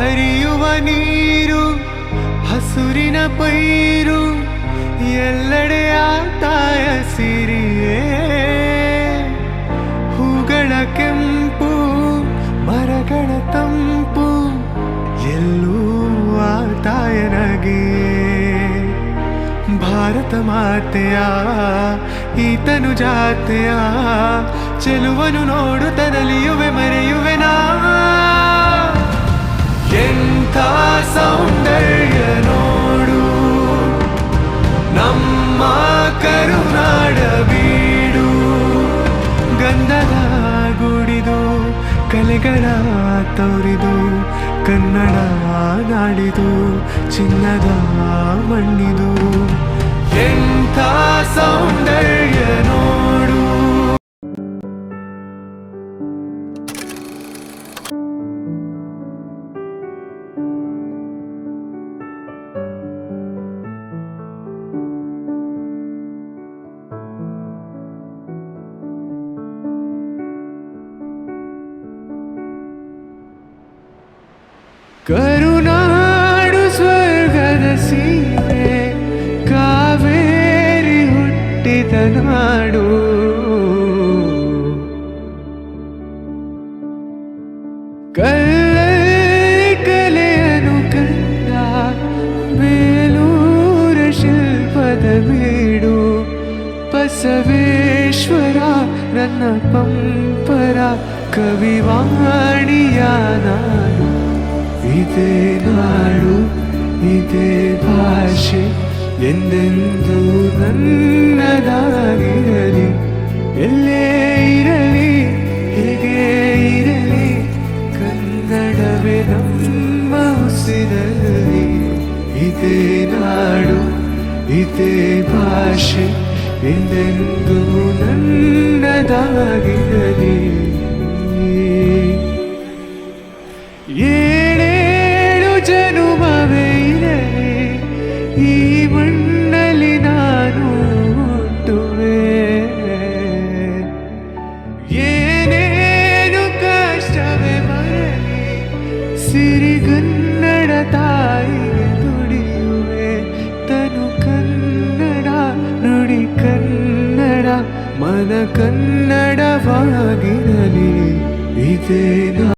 ಹರಿಯುವ ನೀರು ಹಸುರಿನ ಪೈರು ಎಲ್ಲೆಡೆಯ ತಾಯ ಸಿರಿಯೇ ಹೂಗಳ ಕೆಂಪು ಮರಗಳ ತಂಪು ಎಲ್ಲೂ ಆ ತಾಯನಗೆ ಭಾರತ ಮಾತೆಯ ಈತನು ಜಾತೆಯ ಚೆಲುವನು ನೋಡುತ್ತ ನಲಿಯುವೆ ಮರೆಯುವೆ ನಾ ಎಂಥ ಸೌಂದರ್ಯ ನೋಡು ನಮ್ಮ ಕರುನಾಡ ಬೀಡು ಗಂಧದ ಗುಡಿದು ಕಲೆಗಳ ತವರಿದು ಕನ್ನಡ ನಾಡಿದು ಚಿನ್ನದ ಮಣ್ಣಿದು ಎಂಥ ಸೌಂದರ್ಯ ನೋಡು. ಕರುನಾಡು ಸ್ವರ್ಗದ ಸೀಮೆ ಕಾವೇರಿ ಹುಟ್ಟಿದ ನಾಡು ಕಲ್ಲಲ್ಲಿ ಕಲೆಯನು ಕಂಡ ಬೇಲೂರ ಶಿಲ್ಪದ ಬೀಡು ಬಸವೇಶ್ವರ ನನ್ನ ಪಂಪರ ಕವಿವಾಣಿಯ ನಾಡು ಇದೇ ನಾಡು ಇದೇ ಭಾಷೆ ಎಂದೆಂದು ನನ್ನದಾಗಿರಲಿ ಎಲ್ಲೇ ಇರಲಿ ಹೇಗೆ ಇರಲಿ ಕನ್ನಡವೇ ನಮ್ಮ ಉಸಿರಲಿ ಇದೇ ನಾಡು ಇದೇ ಭಾಷೆ ಎಂದೆಂದು ನನ್ನದಾಗಿರಲಿ. ಏಳೇಳು ಜನುಮವೇ ಇರಲಿ ಈ ಮಣ್ಣಲ್ಲಿ ನಾನು ಹುಟ್ಟುವೆ ಏನೇನು ಕಷ್ಟವೇ ಬರಲಿ ಸಿರಿಗನ್ನಡ ತಾಯಿಗೆ ದುಡಿಯುವೆ ತನು ಕನ್ನಡ ನುಡಿ ಕನ್ನಡ ಮನ ಕನ್ನಡವಾಗಿರಲಿ ಇದೇ